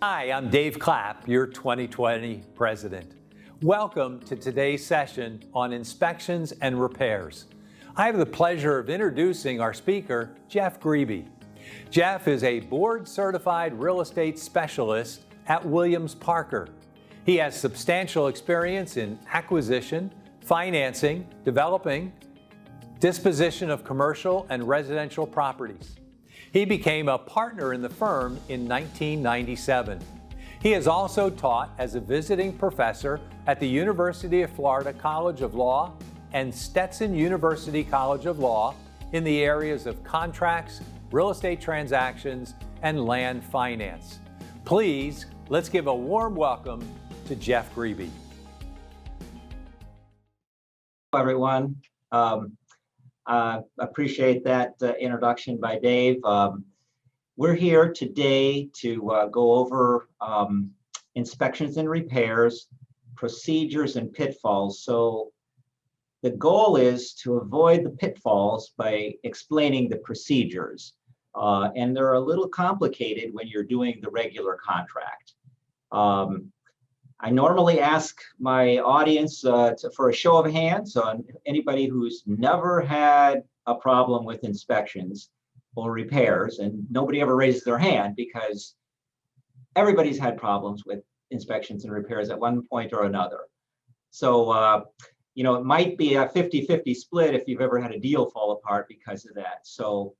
Hi, I'm Dave Clapp, your 2020 president. Welcome to today's session on inspections and repairs. I have the pleasure of introducing our speaker, Jeff Grebe. Jeff is a board-certified real estate specialist at Williams Parker. He has substantial experience in acquisition, financing, developing, disposition of commercial and residential properties. He became a partner in the firm in 1997. He has also taught as a visiting professor at the University of Florida College of Law and Stetson University College of Law in the areas of contracts, real estate transactions, and land finance. Please, let's give a warm welcome to Jeff Grebe. Hello, everyone. Appreciate that introduction by Dave. We're here today to go over inspections and repairs, procedures and pitfalls. So the goal is to avoid the pitfalls by explaining the procedures. And they're a little complicated when you're doing the regular contract. I normally ask my audience for a show of hands on anybody who's never had a problem with inspections or repairs, and nobody ever raises their hand because everybody's had problems with inspections and repairs at one point or another. So, it might be a 50-50 split if you've ever had a deal fall apart because of that. So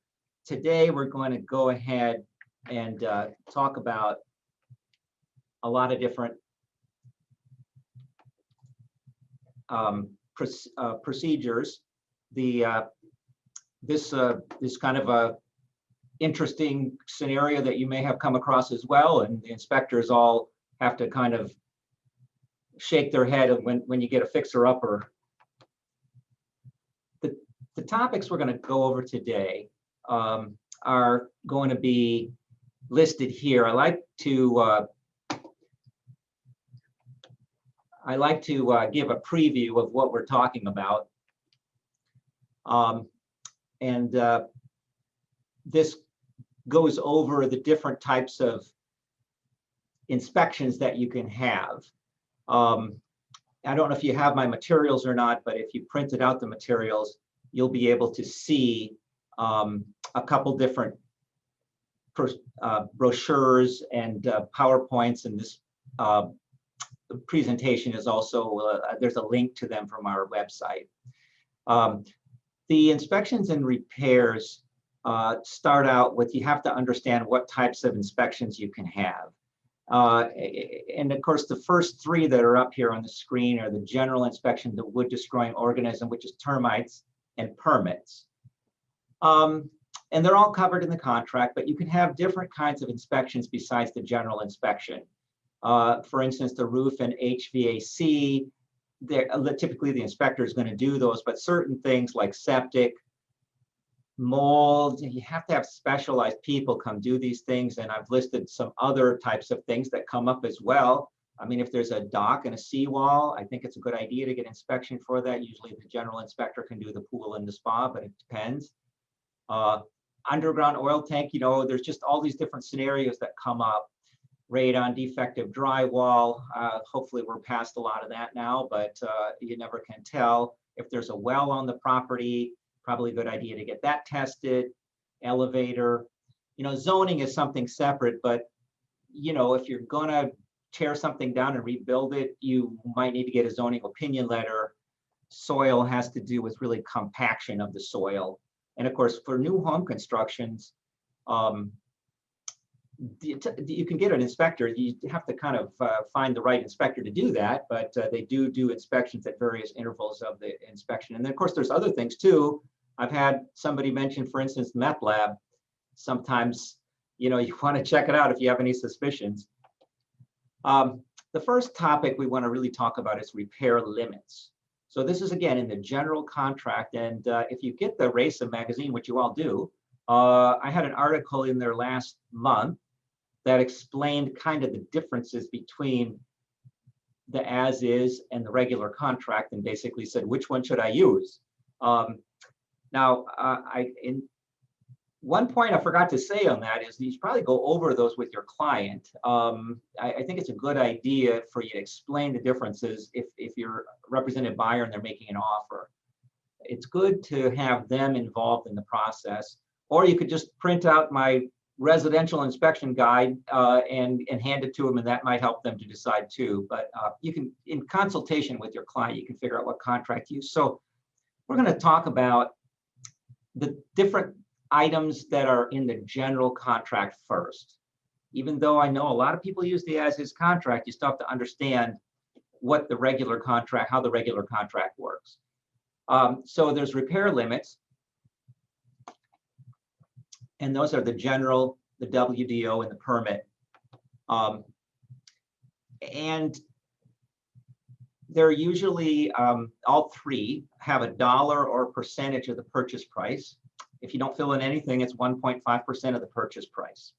today we're going to go ahead and talk about a lot of different procedures. This kind of a interesting scenario that you may have come across as well, and the inspectors all have to kind of shake their head when you get a fixer-upper. The topics we're going to go over today are going to be listed here. I like to give a preview of what we're talking about. This goes over the different types of inspections that you can have. I don't know if you have my materials or not, but if you printed out the materials, you'll be able to see a couple different brochures and PowerPoints, and this the presentation is also, there's a link to them from our website. The inspections and repairs start out with, you have to understand what types of inspections you can have. And of course, the first three that are up here on the screen are the general inspection, the wood destroying organism, which is termites, and permits. And they're all covered in the contract, but you can have different kinds of inspections besides the general inspection. For instance, the roof and HVAC, typically the inspector is going to do those, but certain things like septic, mold, you have to have specialized people come do these things. And I've listed some other types of things that come up as well. I mean, if there's a dock and a seawall, I think it's a good idea to get inspection for that. Usually the general inspector can do the pool and the spa, but it depends. Underground oil tank, there's just all these different scenarios that come up. Radon, defective drywall. Hopefully we're past a lot of that now, but you never can tell. If there's a well on the property, probably a good idea to get that tested. Elevator, zoning is something separate, but if you're gonna tear something down and rebuild it, you might need to get a zoning opinion letter. Soil has to do with really compaction of the soil. And of course, for new home constructions, you can get an inspector. You have to kind of find the right inspector to do that, but they do inspections at various intervals of the inspection. And then of course, there's other things too. I've had somebody mention, for instance, meth lab. Sometimes, you want to check it out if you have any suspicions. The first topic we want to really talk about is repair limits. So this is, again, in the general contract. And if you get the RACIM magazine, which you all do, I had an article in there last month that explained kind of the differences between the as-is and the regular contract, and basically said, which one should I use? Now, One point I forgot to say on that is you should probably go over those with your client. I think it's a good idea for you to explain the differences if you're a represented buyer and they're making an offer. It's good to have them involved in the process, or you could just print out my residential inspection guide and hand it to them, and that might help them to decide too. But you can, in consultation with your client, you can figure out what contract to use. So we're going to talk about the different items that are in the general contract first. Even though I know a lot of people use the as-is contract, you still have to understand what the regular contract, how the regular contract works. So there's repair limits, and those are the general, the WDO, and the permit. And they're usually, all three have a dollar or percentage of the purchase price. If you don't fill in anything, it's 1.5% of the purchase price.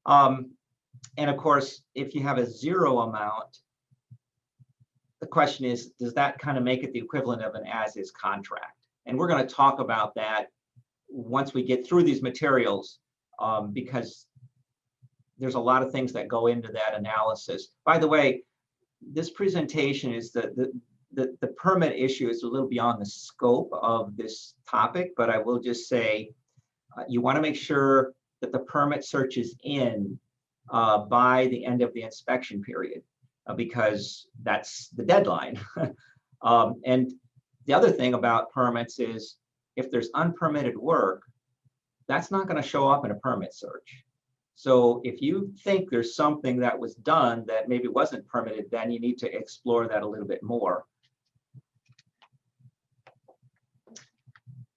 And of course, if you have a zero amount, the question is, does that kind of make it the equivalent of an as-is contract? And we're going to talk about that once we get through these materials, because there's a lot of things that go into that analysis. By the way, this presentation is the permit issue is a little beyond the scope of this topic, but I will just say you want to make sure that the permit search is in by the end of the inspection period, because that's the deadline. And the other thing about permits is if there's unpermitted work, that's not going to show up in a permit search. So if you think there's something that was done that maybe wasn't permitted, then you need to explore that a little bit more.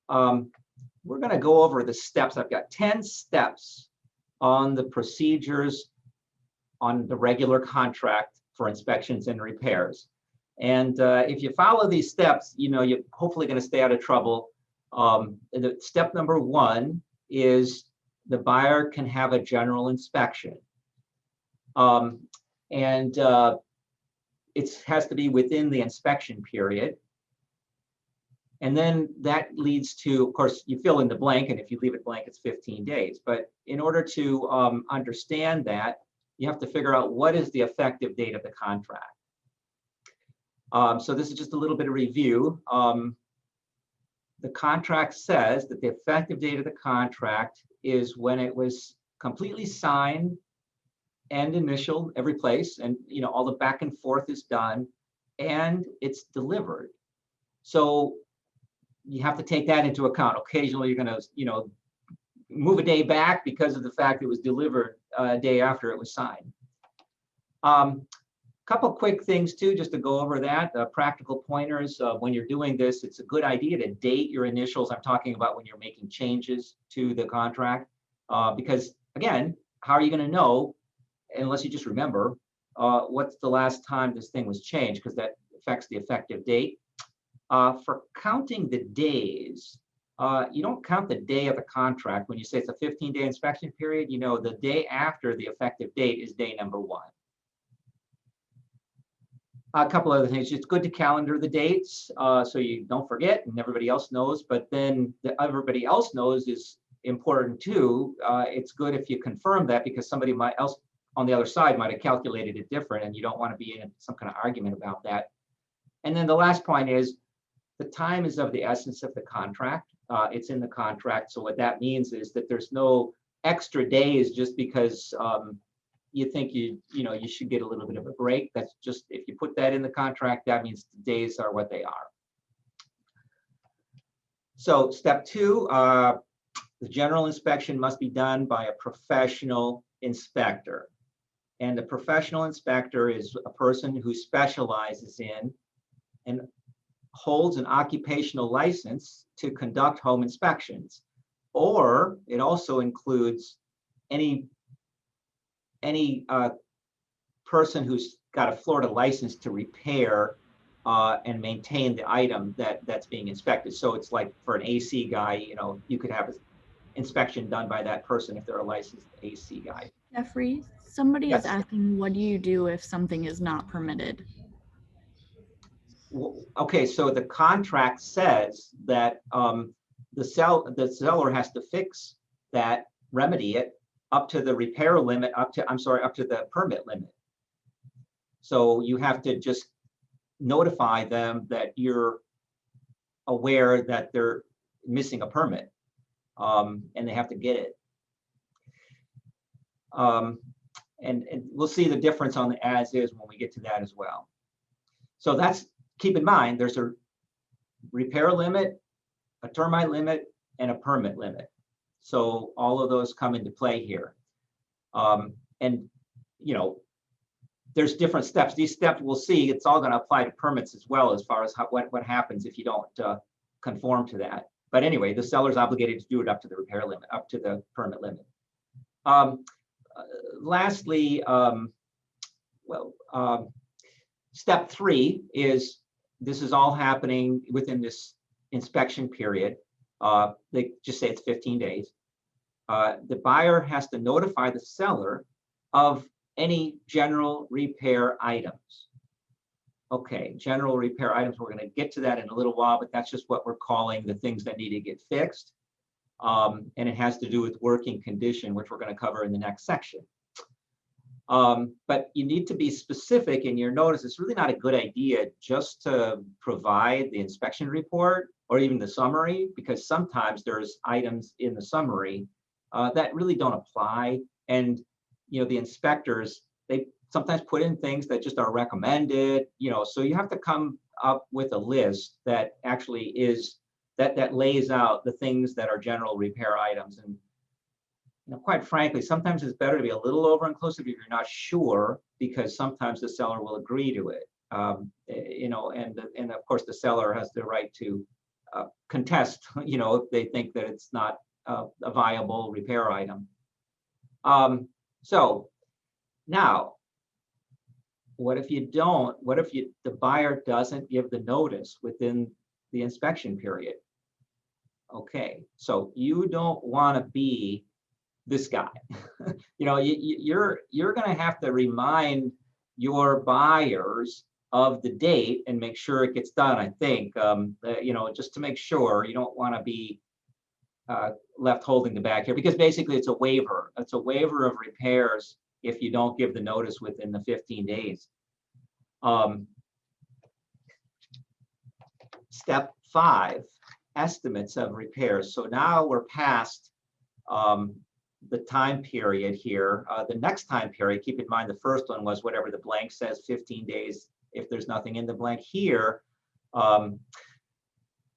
We're going to go over the steps. I've got 10 steps on the procedures on the regular contract for inspections and repairs. And if you follow these steps, you know, you're hopefully going to stay out of trouble. Step number one is the buyer can have a general inspection. It has to be within the inspection period. And then that leads to, of course, you fill in the blank, and if you leave it blank, it's 15 days. But in order to understand that, you have to figure out what is the effective date of the contract. So this is just a little bit of review. The contract says that the effective date of the contract is when it was completely signed and initialed every place, and you know all the back and forth is done, and it's delivered. So you have to take that into account. Occasionally, you're going to, you know, move a day back because of the fact it was delivered a day after it was signed. Couple quick things too, just to go over that. Practical pointers. When you're doing this, it's a good idea to date your initials. I'm talking about when you're making changes to the contract, because again, how are you going to know unless you just remember what's the last time this thing was changed, because that affects the effective date. For counting the days, you don't count the day of the contract. When you say it's a 15-day inspection period, you know the day after the effective date is day number one. A couple other things. It's good to calendar the dates so you don't forget and everybody else knows, but then everybody else knows is important too. It's good if you confirm that, because somebody else on the other side might have calculated it different, and you don't want to be in some kind of argument about that. And then the last point is the time is of the essence of the contract. It's in the contract. So what that means is that there's no extra days just because you think you should get a little bit of a break. That's just, if you put that in the contract, that means the days are what they are. So step two, the general inspection must be done by a professional inspector. And a professional inspector is a person who specializes in and holds an occupational license to conduct home inspections, or it also includes any person who's got a Florida license to repair and maintain the item that's being inspected. So it's like for an AC guy, you know, you could have an inspection done by that person if they're a licensed AC guy. Jeffrey, somebody Yes. is asking, what do you do if something is not permitted? Okay, so the contract says that the seller has to fix that, remedy it up to the repair limit, up to the permit limit. So you have to just notify them that you're aware that they're missing a permit, and they have to get it. And we'll see the difference on the as is when we get to that as well. So that's, keep in mind, there's a repair limit, a termite limit, and a permit limit. So all of those come into play here. And you know, there's different steps. These steps we'll see, it's all going to apply to permits as well, as far as what happens if you don't conform to that. But anyway, the seller's obligated to do it up to the repair limit, up to the permit limit. Lastly, step 3 is, this is all happening within this inspection period. They just say it's 15 days. The buyer has to notify the seller of any general repair items. Okay, general repair items, we're going to get to that in a little while, but that's just what we're calling the things that need to get fixed. And it has to do with working condition, which we're going to cover in the next section. But you need to be specific in your notice. It's really not a good idea just to provide the inspection report or even the summary, because sometimes there's items in the summary that really don't apply. And you know, the inspectors, they sometimes put in things that just are recommended, you know, so you have to come up with a list that actually is, that lays out the things that are general repair items. And you know, quite frankly, sometimes it's better to be a little over-inclusive if you're not sure, because sometimes the seller will agree to it. You know, and of course the seller has the right to contest, you know, if they think that it's not a viable repair item. So now, what if you don't? What if the buyer doesn't give the notice within the inspection period? Okay, so you don't want to be this guy. You know, you're going to have to remind your buyers of the date and make sure it gets done. I think, you know, just to make sure, you don't want to be left holding the bag here, because basically it's a waiver. It's a waiver of repairs if you don't give the notice within the 15 days. Step 5, estimates of repairs. So now we're past the time period here. The next time period, keep in mind the first one was whatever the blank says, 15 days if there's nothing in the blank. Here,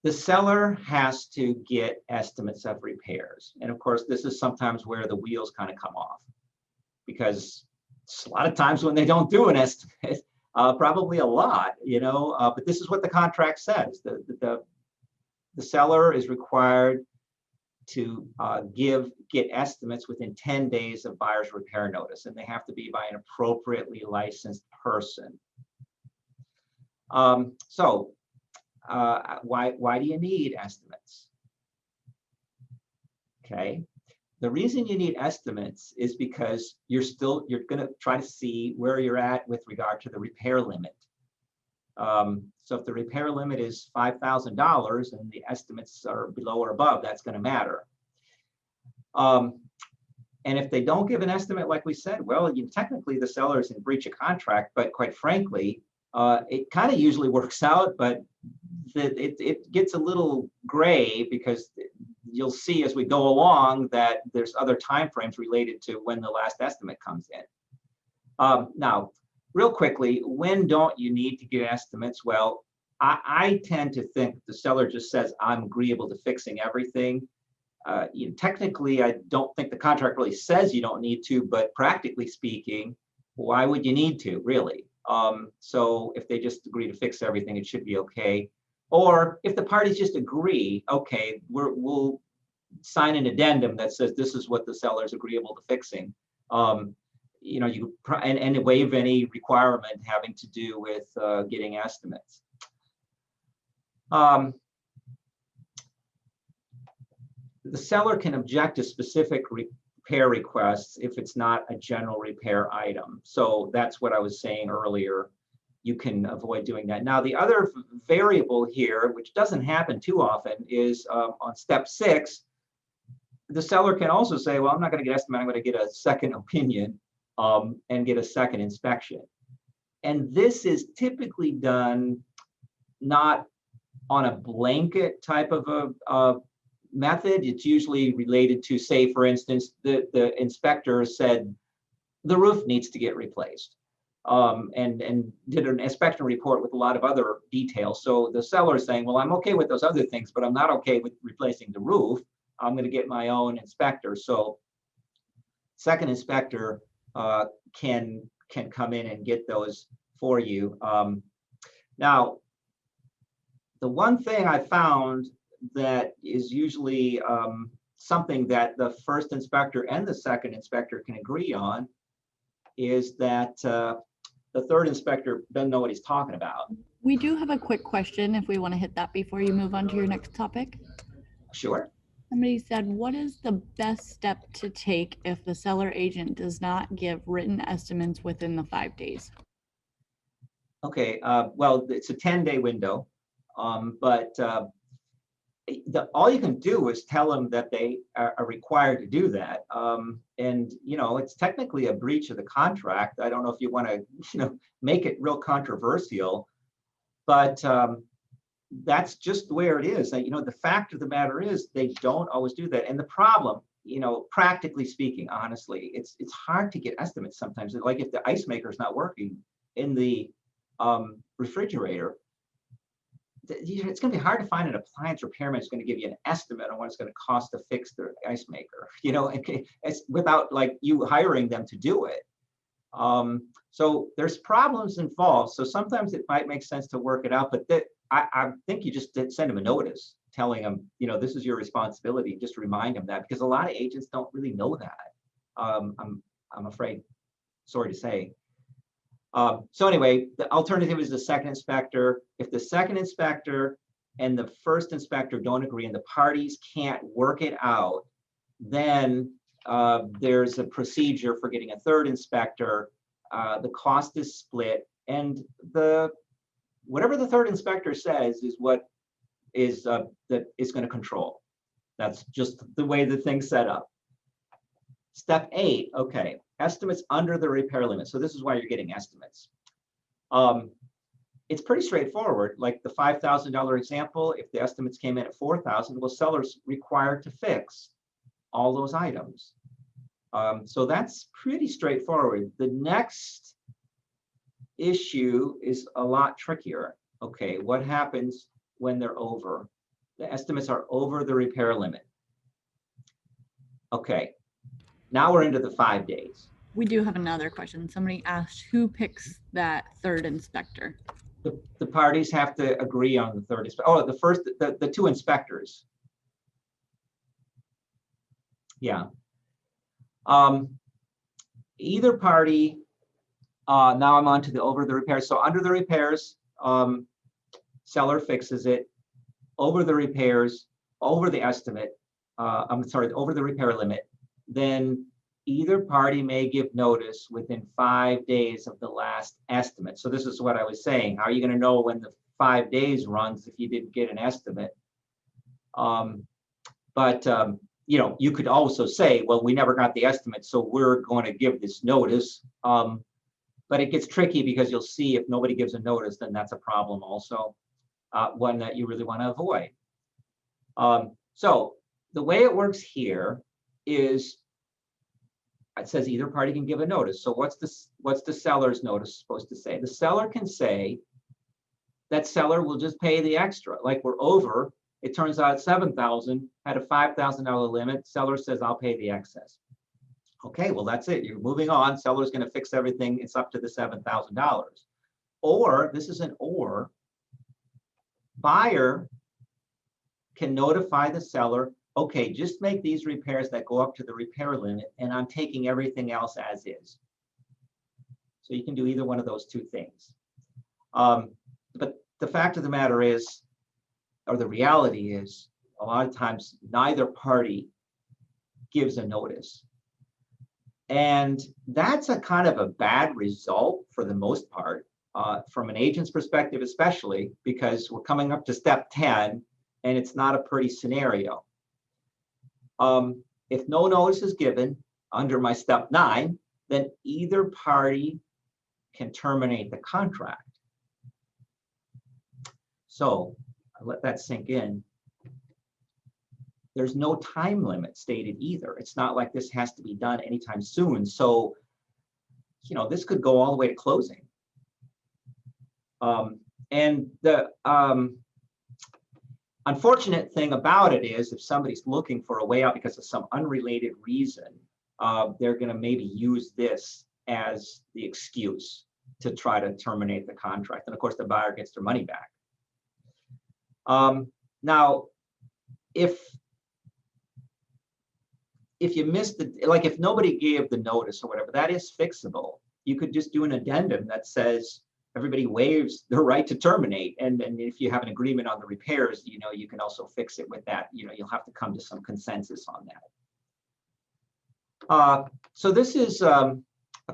the seller has to get estimates of repairs. And of course, this is sometimes where the wheels kind of come off, because a lot of times when they don't do an estimate, probably a lot, you know, but this is what the contract says. The seller is required to get estimates within 10 days of buyer's repair notice, and they have to be by an appropriately licensed person. So why do you need estimates? Okay, the reason you need estimates is because you're going to try to see where you're at with regard to the repair limit. So if the repair limit is $5,000 and the estimates are below or above, that's going to matter. And if they don't give an estimate, like we said, well, technically the seller is in breach of contract, but quite frankly, it kind of usually works out, but it gets a little gray, because you'll see as we go along that there's other timeframes related to when the last estimate comes in. Now, real quickly, when don't you need to get estimates? Well, I tend to think the seller just says, I'm agreeable to fixing everything. Technically, I don't think the contract really says you don't need to, but practically speaking, why would you need to, really? So if they just agree to fix everything, it should be okay. Or if the parties just agree, okay, we'll sign an addendum that says this is what the seller is agreeable to fixing. You know, and waive any requirement having to do with getting estimates. The seller can object to specific repair requests if it's not a general repair item. So that's what I was saying earlier. you can avoid doing that. Now, the other variable here, which doesn't happen too often, is on step 6, the seller can also say, well, I'm not going to get estimate, I'm going to get a second opinion and get a second inspection. And this is typically done not on a blanket type of a method. It's usually related to, say, for instance, the inspector said the roof needs to get replaced and did an inspection report with a lot of other details. So the seller is saying, well, I'm okay with those other things, but I'm not okay with replacing the roof. I'm going to get my own inspector. So second inspector can come in and get those for you. Now, the one thing I found that is usually something that the first inspector and the second inspector can agree on is that the third inspector doesn't know what he's talking about. We do have a quick question if we want to hit that before you move on to your next topic. Sure. Somebody said, what is the best step to take if the seller agent does not give written estimates within the 5 days? Okay, well, it's a 10-day window, but all you can do is tell them that they are required to do that. And, you know, it's technically a breach of the contract. I don't know if you want to, you know, make it real controversial, but that's just where it is. You know, the fact of the matter is they don't always do that. And the problem, you know, practically speaking, honestly, it's hard to get estimates sometimes. Like if the ice maker is not working in the refrigerator, it's going to be hard to find an appliance repairman who's going to give you an estimate on what it's going to cost to fix the ice maker, you know, it's without like you hiring them to do it. So there's problems involved. So sometimes it might make sense to work it out, but I think you just send them a notice telling them, you know, this is your responsibility. Just remind them that, because a lot of agents don't really know that. I'm afraid, sorry to say. So anyway, the alternative is the second inspector. If the second inspector and the first inspector don't agree and the parties can't work it out, then there's a procedure for getting a third inspector. The cost is split, and whatever the third inspector says is what is that is going to control. That's just the way the thing's set up. Step 8, okay, estimates under the repair limit. So this is why you're getting estimates. It's pretty straightforward. Like the $5,000 example, if the estimates came in at $4,000, well, seller's required to fix all those items. So that's pretty straightforward. The next issue is a lot trickier. Okay, what happens when they're over? The estimates are over the repair limit. Okay, now we're into the 5 days. We do have another question. Somebody asked, who picks that third inspector? The parties have to agree on the third inspector. Oh, the two inspectors. Yeah. Either party, now I'm on to the over the repairs. So under the repairs, seller fixes it. Over the repairs, over the estimate, I'm sorry, over the repair limit, then either party may give notice within 5 days of the last estimate. So this is what I was saying. How are you going to know when the 5 days runs if you didn't get an estimate? You know, you could also say, well, we never got the estimate, so we're going to give this notice. But it gets tricky because you'll see if nobody gives a notice, then that's a problem also, one that you really want to avoid. So the way it works here is it says either party can give a notice. So what's the seller's notice supposed to say? The seller can say that seller will just pay the extra. Like we're over, it turns out $7,000 had a $5,000 limit. Seller says, I'll pay the excess. Okay, well, that's it. You're moving on. Seller's going to fix everything. It's up to the $7,000. Or, this is an or, buyer can notify the seller, okay, just make these repairs that go up to the repair limit, and I'm taking everything else as is. So you can do either one of those two things. But the fact of the matter is, or the reality is, a lot of times neither party gives a notice. And that's a kind of a bad result for the most part. from an agent's perspective, especially because we're coming up to step 10 and it's not a pretty scenario. If no notice is given under my step 9, then either party can terminate the contract. So I let that sink in. There's no time limit stated either. It's not like this has to be done anytime soon. So, you know, this could go all the way to closing. And the unfortunate thing about it is if somebody's looking for a way out because of some unrelated reason, they're going to maybe use this as the excuse to try to terminate the contract. And of course, the buyer gets their money back. Now, if you missed the, like if nobody gave the notice or whatever, that is fixable. You could just do an addendum that says everybody waives their right to terminate. And if you have an agreement on the repairs, you know, you can also fix it with that. You know, you'll have to come to some consensus on that. So this is a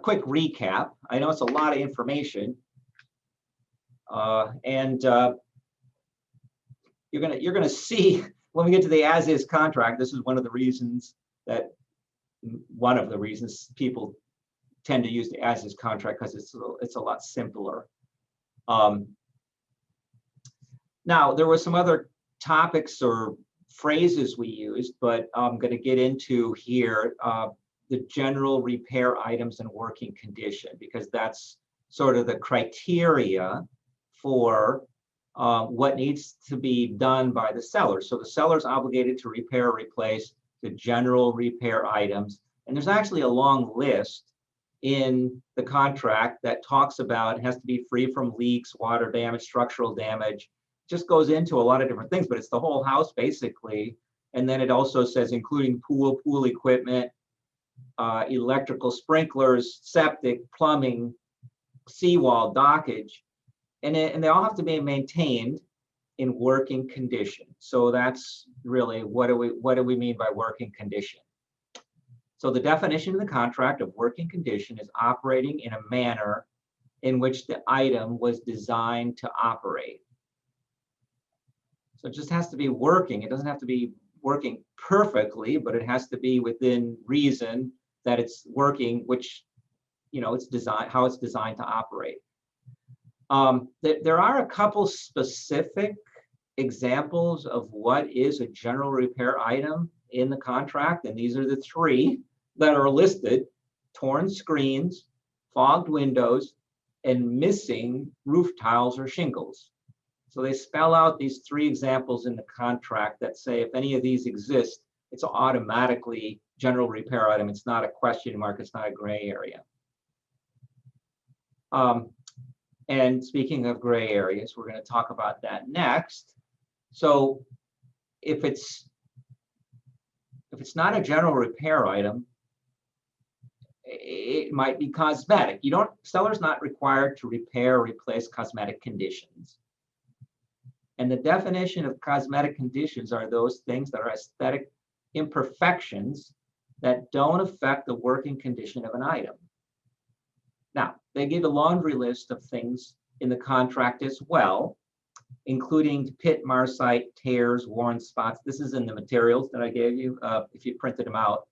quick recap. I know it's a lot of information. You're gonna see when we get to the as-is contract, this is one of the reasons people tend to use the as-is contract, because it's a lot simpler. Now, there were some other topics or phrases we used, but I'm going to get into here the general repair items and working condition, because that's sort of the criteria for what needs to be done by the seller. So the seller's obligated to repair or replace the general repair items. And there's actually a long list in the contract that talks about it has to be free from leaks, water damage, structural damage. Just goes into a lot of different things, but it's the whole house basically. And then it also says including pool equipment, electrical sprinklers, septic, plumbing, seawall, dockage, and they all have to be maintained in working condition. So that's really what do we mean by working condition? So the definition in the contract of working condition is operating in a manner in which the item was designed to operate. So it just has to be working. It doesn't have to be working perfectly, but it has to be within reason that it's working, which, you know, it's designed, how it's designed to operate. There are a couple specific examples of what is a general repair item in the contract, and these are the three that are listed: torn screens, fogged windows, and missing roof tiles or shingles. So they spell out these three examples in the contract that say if any of these exist, it's automatically general repair item. It's not a question mark, it's not a gray area. And speaking of gray areas, we're going to talk about that next. So if it's not a general repair item, it might be cosmetic. Seller's not required to repair or replace cosmetic conditions. And the definition of cosmetic conditions are those things that are aesthetic imperfections that don't affect the working condition of an item. Now, they give a laundry list of things in the contract as well, including pit, marcite, tears, worn spots. This is in the materials that I gave you, if you printed them out.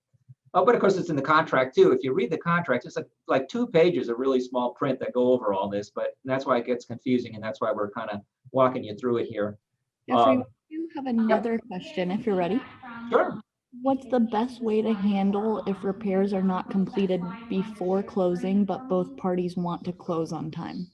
Oh, but of course it's in the contract too. If you read the contract, it's like 2 pages of really small print that go over all this, but that's why it gets confusing, and that's why we're kind of walking you through it here. Jeffrey, you have another question if you're ready. Sure. What's the best way to handle if repairs are not completed before closing, but both parties want to close on time?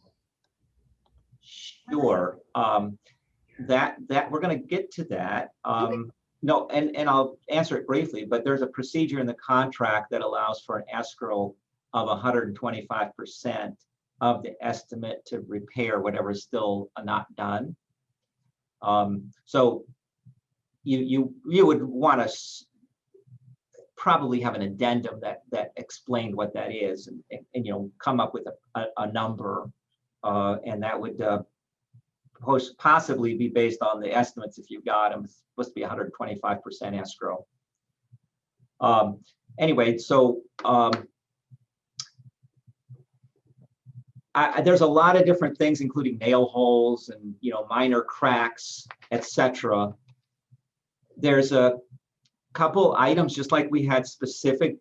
Sure. That we're going to get to that. Okay. No, and I'll answer it briefly, but there's a procedure in the contract that allows for an escrow of 125% of the estimate to repair whatever is still not done. So you would want to probably have an addendum that explained what that is, and you know, come up with a number, and that would possibly be based on the estimates if you've got them. It's supposed to be 125% escrow. Anyway, so there's a lot of different things, including nail holes and, minor cracks, etc. There's a couple items, just like we had specific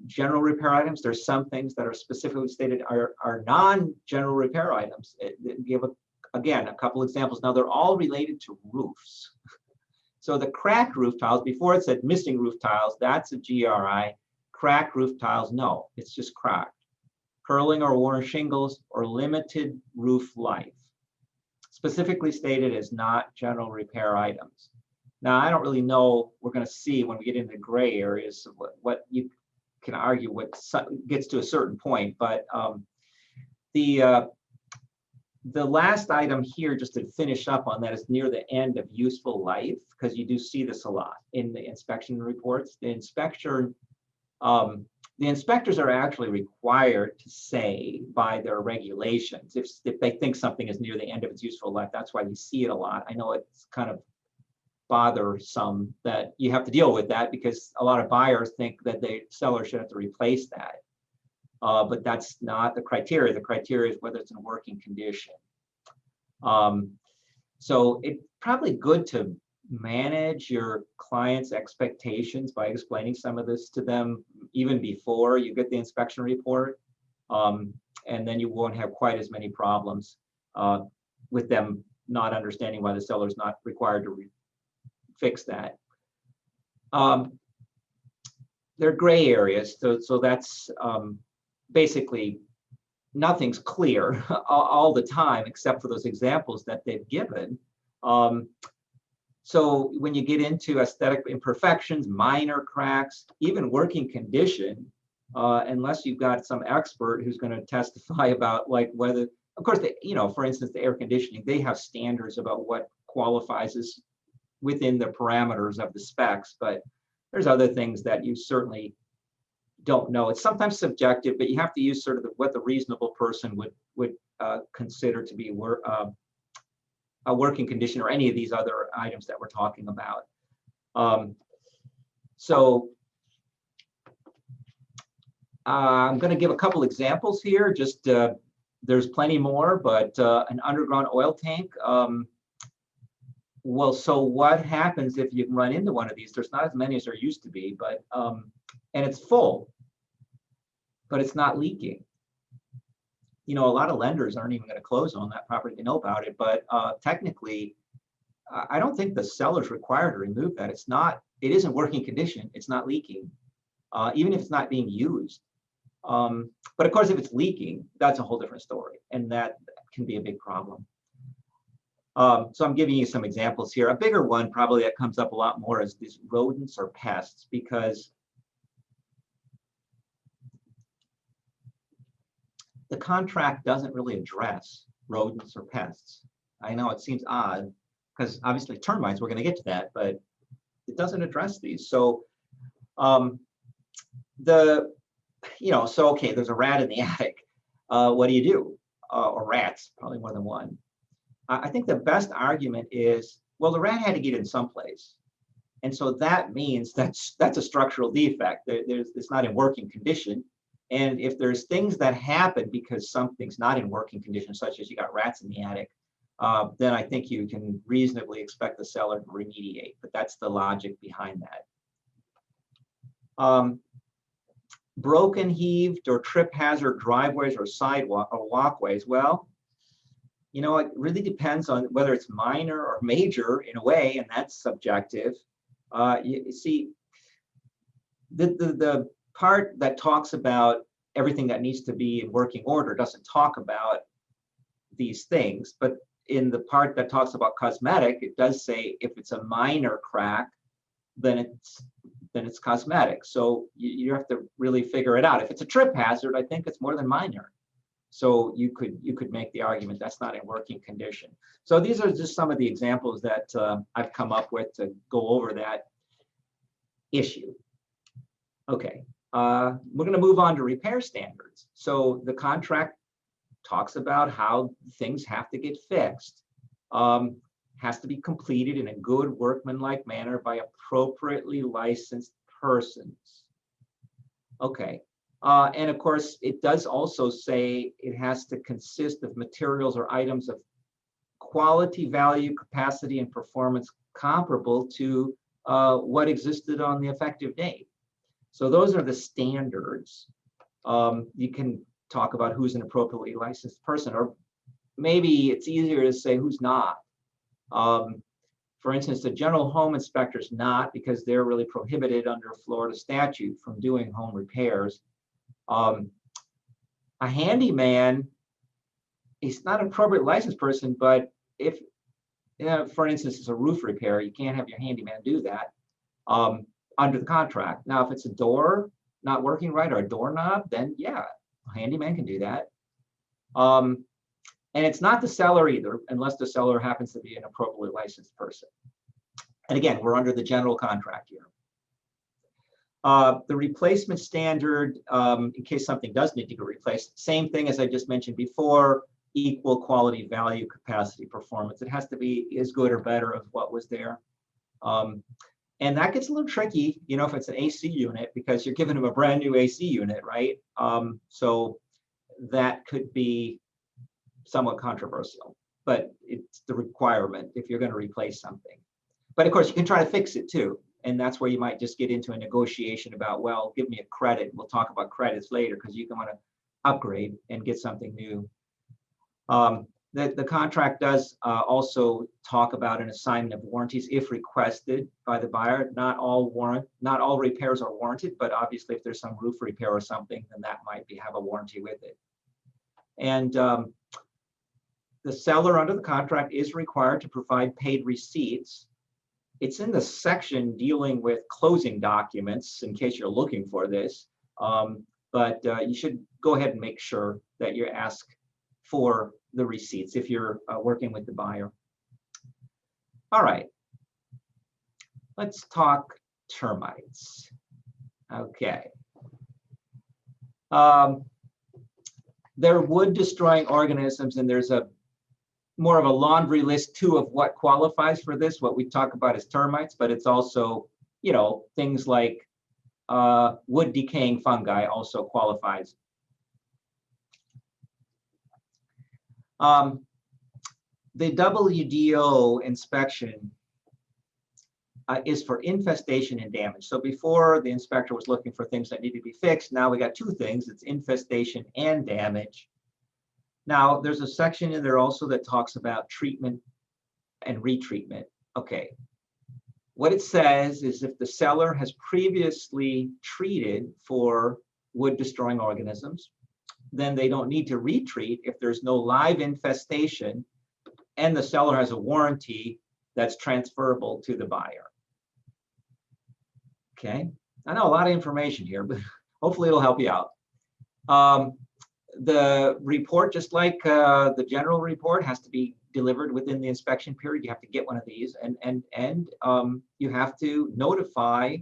general repair items. There's some things that are specifically stated are non-general repair items. Give again a couple examples. Now they're all related to roofs. So the cracked roof tiles, before it said missing roof tiles, that's a GRI. Cracked roof tiles, no, it's just cracked. Curling or worn shingles or limited roof life. Specifically stated as not general repair items. Now, I don't really know, we're going to see when we get into gray areas what you can argue what gets to a certain point, but the last item here, just to finish up on that, is near the end of useful life, because you do see this a lot in the inspection reports. The inspectors are actually required to say by their regulations if they think something is near the end of its useful life. That's why you see it a lot. I know it's kind of bothersome that you have to deal with that, because a lot of buyers think that the seller should have to replace that. But that's not the criteria. The criteria is whether it's in working condition. So it's probably good to manage your client's expectations by explaining some of this to them even before you get the inspection report. And then you won't have quite as many problems with them not understanding why the seller is not required to fix that. There are gray areas, so that's basically nothing's clear all the time except for those examples that they've given. So when you get into aesthetic imperfections, minor cracks, even working condition, unless you've got some expert who's going to testify about like whether, of course, for instance, the air conditioning, they have standards about what qualifies as within the parameters of the specs, but there's other things that you certainly don't know. It's sometimes subjective, but you have to use sort of what the reasonable person would consider to be a working condition, or any of these other items that we're talking about. So I'm going to give a couple examples here. Just there's plenty more, but an underground oil tank. Well, so what happens if you run into one of these? There's not as many as there used to be, but and it's full, but it's not leaking. A lot of lenders aren't even going to close on that property. They know about it, but technically, I don't think the seller's required to remove that. It isn't working condition. It's not leaking, even if it's not being used. But of course, if it's leaking, that's a whole different story, and that can be a big problem. So I'm giving you some examples here. A bigger one probably that comes up a lot more is these rodents or pests, because the contract doesn't really address rodents or pests. I know it seems odd, because obviously termites, we're going to get to that, but it doesn't address these. So so okay, there's a rat in the attic. What do you do? Or rats, probably more than one. I think the best argument is, well, the rat had to get in someplace. And so that means that's a structural defect. It's not in working condition. And if there's things that happen because something's not in working condition, such as you got rats in the attic, then I think you can reasonably expect the seller to remediate. But that's the logic behind that. Broken, heaved, or trip hazard driveways or sidewalk or walkways. Well, it really depends on whether it's minor or major in a way, and that's subjective. You see, the part that talks about everything that needs to be in working order doesn't talk about these things, but in the part that talks about cosmetic, it does say if it's a minor crack, then it's cosmetic. So you have to really figure it out. If it's a trip hazard, I think it's more than minor. So you could make the argument that's not in working condition. So these are just some of the examples that I've come up with to go over that issue. Okay, we're going to move on to repair standards. So the contract talks about how things have to get fixed. Has to be completed in a good workmanlike manner by appropriately licensed persons. Okay, And of course, it does also say it has to consist of materials or items of quality, value, capacity, and performance comparable to what existed on the effective date. So those are the standards. You can talk about who's an appropriately licensed person, or maybe it's easier to say who's not. For instance, the general home inspector is not, because they're really prohibited under Florida statute from doing home repairs. A handyman, he's not an appropriate licensed person, but if, for instance, it's a roof repair, you can't have your handyman do that under the contract. Now, if it's a door not working right or a doorknob, then yeah, a handyman can do that. And it's not the seller either, unless the seller happens to be an appropriately licensed person. And again, we're under the general contract here. The replacement standard, in case something does need to be replaced, same thing as I just mentioned before, equal quality, value, capacity, performance. It has to be as good or better of what was there. And that gets a little tricky, if it's an AC unit, because you're giving them a brand new AC unit, right? So that could be somewhat controversial, but it's the requirement if you're going to replace something. But of course, you can try to fix it too. And that's where you might just get into a negotiation about, well, give me a credit. We'll talk about credits later, because you can want to upgrade and get something new. The contract does also talk about an assignment of warranties if requested by the buyer. Not all repairs are warranted, but obviously if there's some roof repair or something, then that might have a warranty with it. And the seller under the contract is required to provide paid receipts. It's in the section dealing with closing documents, in case you're looking for this. But you should go ahead and make sure that you ask for the receipts if you're working with the buyer. All right, let's talk termites. Okay. They're wood-destroying organisms, and there's more of a laundry list too of what qualifies for this. What we talk about is termites, but it's also, things like wood decaying fungi also qualifies. The WDO inspection is for infestation and damage. So before, the inspector was looking for things that need to be fixed. Now we got two things: it's infestation and damage. Now, there's a section in there also that talks about treatment and retreatment. Okay. What it says is if the seller has previously treated for wood-destroying organisms, then they don't need to retreat if there's no live infestation and the seller has a warranty that's transferable to the buyer. Okay. I know a lot of information here, but hopefully it'll help you out. The report, just like the general report, has to be delivered within the inspection period. You have to get one of these, and you have to notify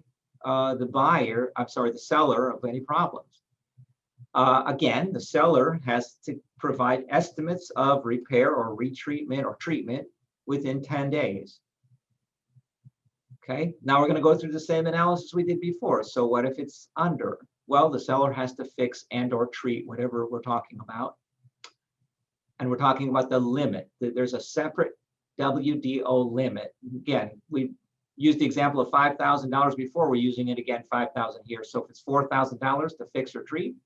the seller of any problems. Again, the seller has to provide estimates of repair or retreatment or treatment within 10 days. Okay, now we're going to go through the same analysis we did before. So what if it's under? Well, the seller has to fix and or treat whatever we're talking about. And we're talking about the limit. There's a separate WDO limit. Again, we used the example of $5,000 before. We're using it again, $5,000 here. So if it's $4,000 to fix or treat,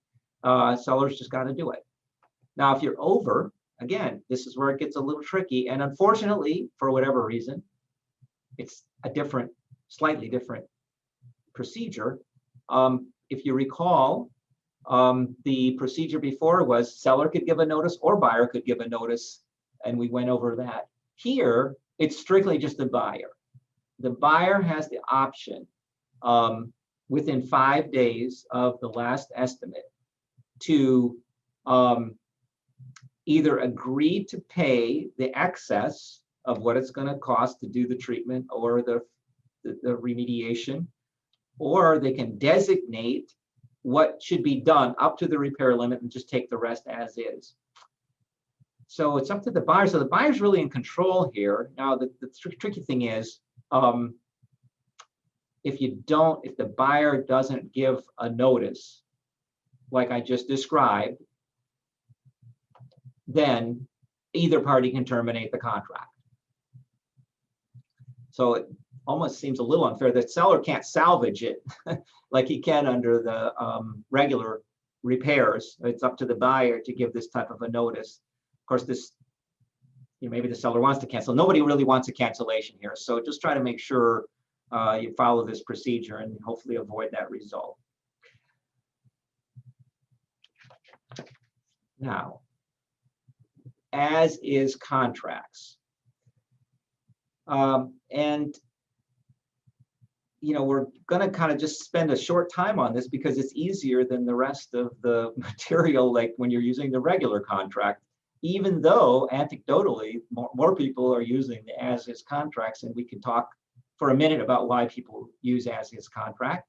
seller's just got to do it. Now, if you're over, again, this is where it gets a little tricky. And unfortunately, for whatever reason, it's a slightly different procedure. If you recall, the procedure before was seller could give a notice or buyer could give a notice, and we went over that. Here, it's strictly just the buyer. The buyer has the option within 5 days of the last estimate to either agree to pay the excess of what it's going to cost to do the treatment or the remediation, or they can designate what should be done up to the repair limit and just take the rest as is. So it's up to the buyer. So the buyer's really in control here. Now, the tricky thing is, if the buyer doesn't give a notice like I just described, then either party can terminate the contract. So it almost seems a little unfair that seller can't salvage it like he can under the regular repairs. It's up to the buyer to give this type of a notice. Of course, this, maybe the seller wants to cancel. Nobody really wants a cancellation here. So just try to make sure you follow this procedure and hopefully avoid that result. Now, as is contracts. And we're going to kind of just spend a short time on this because it's easier than the rest of the material, like when you're using the regular contract, even though anecdotally more people are using the as-is contracts, and we can talk for a minute about why people use as-is contract.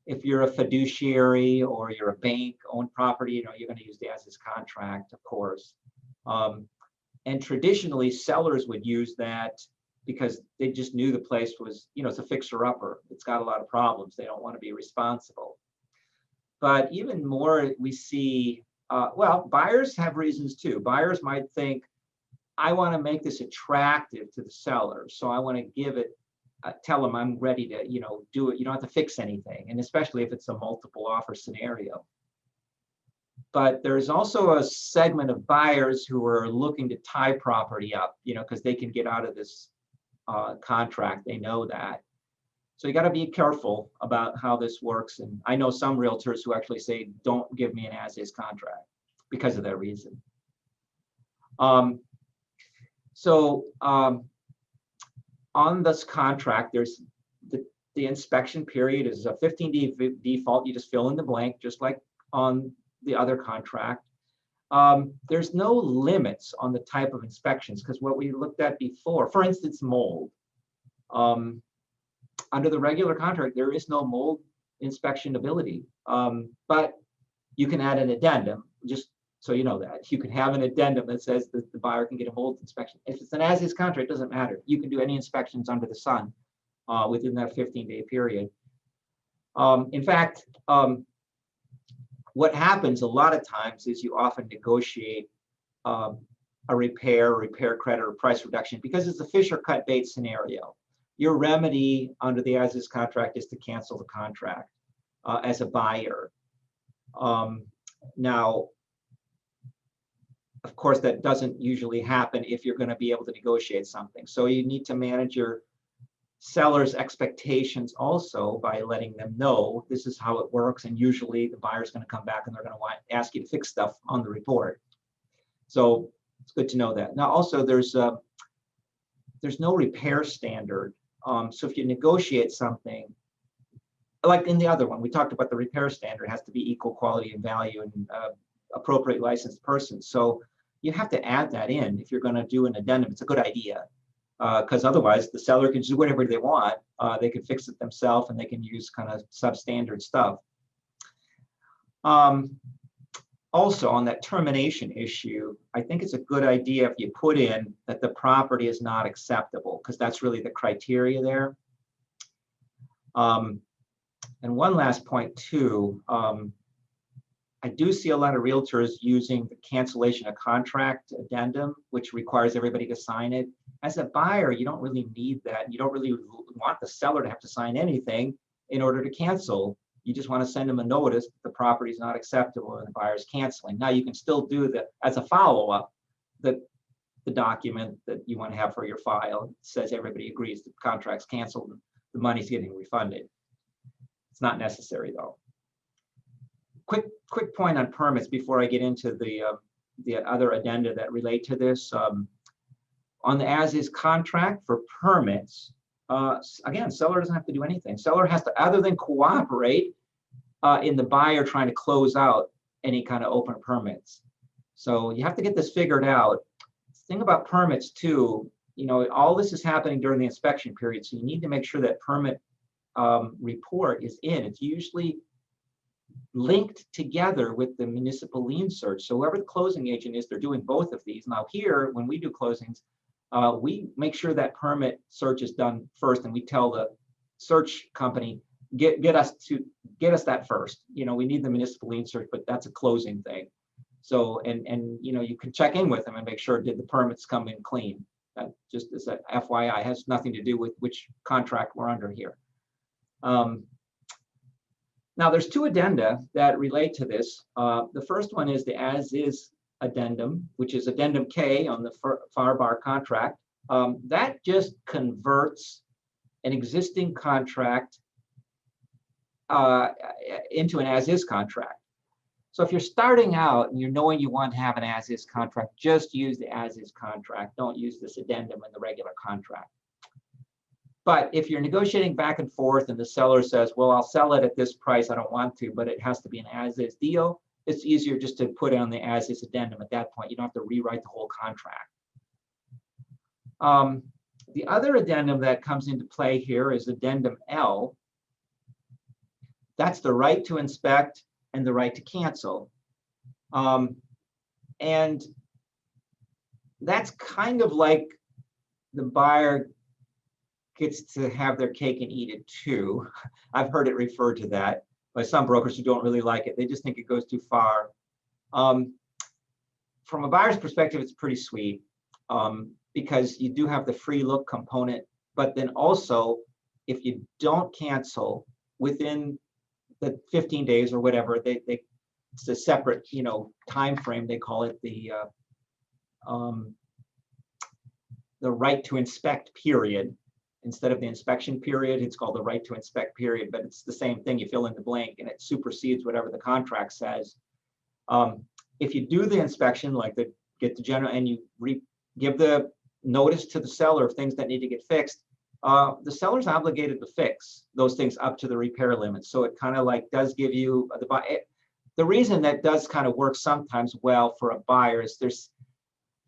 If you're a fiduciary or you're a bank-owned property, you're going to use the as-is contract, of course. And traditionally, sellers would use that because they just knew the place was, it's a fixer-upper. It's got a lot of problems. They don't want to be responsible. But even more, we see, well, buyers have reasons too. Buyers might think, I want to make this attractive to the seller, so I want to give it, tell them I'm ready to, do it. You don't have to fix anything, and especially if it's a multiple offer scenario. But there's also a segment of buyers who are looking to tie property up, because they can get out of this contract. They know that. So you got to be careful about how this works. And I know some realtors who actually say, don't give me an as-is contract because of that reason. On this contract, there's the inspection period is a 15-day default. You just fill in the blank, just like on the other contract. There's no limits on the type of inspections because what we looked at before, for instance, mold. Under the regular contract, there is no mold inspection ability, but you can add an addendum, just so you know that. You can have an addendum that says that the buyer can get a mold inspection. If it's an as-is contract, it doesn't matter. You can do any inspections under the sun within that 15-day period. In fact, what happens a lot of times is you often negotiate a repair credit, or price reduction because it's a fish or cut bait scenario. Your remedy under the as-is contract is to cancel the contract as a buyer. Now, of course, that doesn't usually happen if you're going to be able to negotiate something. So you need to manage your seller's expectations also by letting them know this is how it works, and usually the buyer's going to come back and they're going to ask you to fix stuff on the report. So it's good to know that. Now also there's no repair standard. So if you negotiate something, like in the other one, we talked about the repair standard has to be equal quality and value and appropriate licensed person. So you have to add that in if you're going to do an addendum. It's a good idea. Because otherwise the seller can do whatever they want. They can fix it themselves and they can use kind of substandard stuff. Also on that termination issue, I think it's a good idea if you put in that the property is not acceptable, because that's really the criteria there. And one last point too, I do see a lot of realtors using the cancellation of contract addendum, which requires everybody to sign it. As a buyer, you don't really need that. You don't really want the seller to have to sign anything in order to cancel. You just want to send them a notice that the property is not acceptable and the buyer's canceling. Now you can still do that as a follow-up, the document that you want to have for your file says everybody agrees the contract's canceled, the money's getting refunded. It's not necessary though. Quick point on permits before I get into the other addenda that relate to this. On the as-is contract for permits, again, seller doesn't have to do anything. Seller has to, other than cooperate in the buyer trying to close out any kind of open permits. So you have to get this figured out. The thing about permits too, all this is happening during the inspection period, so you need to make sure that permit report is in. It's usually linked together with the municipal lien search. So whoever the closing agent is, they're doing both of these. Now here, when we do closings, we make sure that permit search is done first, and we tell the search company, get us that first. You know, we need the municipal lien search, but that's a closing thing. So, and you know, you can check in with them and make sure, did the permits come in clean? That just is a FYI, has nothing to do with which contract we're under here. Now, there's two addenda that relate to this. The first one is the as-is addendum, which is addendum K on the FAR bar contract. That just converts an existing contract into an as-is contract. So if you're starting out and you're knowing you want to have an as-is contract, just use the as-is contract. Don't use this addendum in the regular contract. But if you're negotiating back and forth and the seller says, well, I'll sell it at this price, I don't want to, but it has to be an as-is deal, it's easier just to put on the as-is addendum at that point. You don't have to rewrite the whole contract. The other addendum that comes into play here is addendum L. That's the right to inspect and the right to cancel. And that's kind of like the buyer gets to have their cake and eat it too. I've heard it referred to that by some brokers who don't really like it. They just think it goes too far. From a buyer's perspective, it's pretty sweet because you do have the free look component, but then also if you don't cancel within the 15 days or whatever, it's a separate, you know, time frame. They call it the right to inspect period. Instead of the inspection period, it's called the right to inspect period, but it's the same thing. You fill in the blank and it supersedes whatever the contract says. If you do the inspection, like get the general, and you give the notice to the seller of things that need to get fixed, the seller's obligated to fix those things up to the repair limit. So it kind of like does give you the reason that does kind of work sometimes well for a buyer is there's,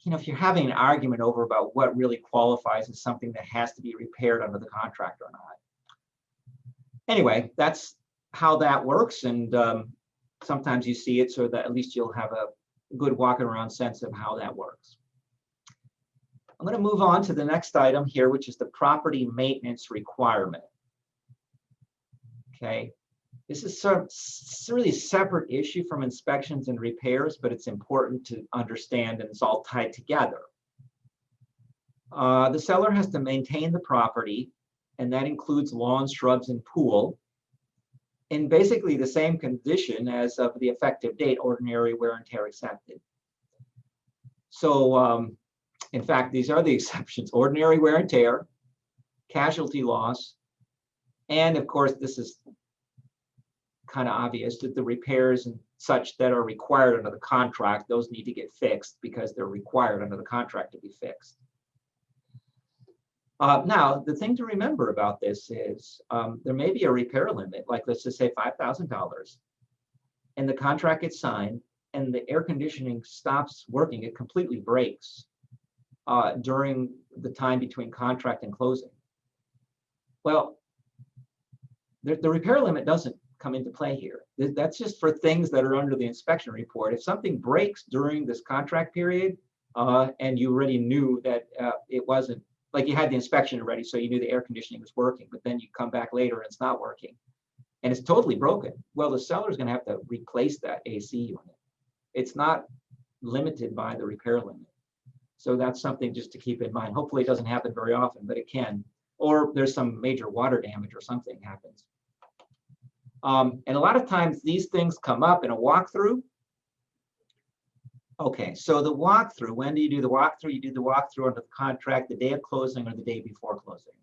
you know, if you're having an argument over about what really qualifies as something that has to be repaired under the contract or not. Anyway, that's how that works. And sometimes you see it so that at least you'll have a good walking around sense of how that works. I'm going to move on to the next item here, which is the property maintenance requirement. Okay, this is a really separate issue from inspections and repairs, but it's important to understand and it's all tied together. The seller has to maintain the property, and that includes lawns, shrubs, and pool in basically the same condition as of the effective date, ordinary wear and tear accepted. So in fact, these are the exceptions: ordinary wear and tear, casualty loss, and of course, this is kind of obvious that the repairs and such that are required under the contract, those need to get fixed because they're required under the contract to be fixed. Now, the thing to remember about this is there may be a repair limit, like let's just say $5,000, and the contract gets signed and the air conditioning stops working, it completely breaks during the time between contract and closing. Well, the repair limit doesn't come into play here. That's just for things that are under the inspection report. If something breaks during this contract period and you already knew that it wasn't, like you had the inspection already, so you knew the air conditioning was working, but then you come back later and it's not working and it's totally broken, well, the seller is going to have to replace that AC unit. It's not limited by the repair limit. So that's something just to keep in mind. Hopefully it doesn't happen very often, but it can. Or there's some major water damage or something happens. And a lot of times these things come up in a walkthrough. Okay, so the walkthrough, when do you do the walkthrough? You do the walkthrough under the contract the day of closing or the day before closing.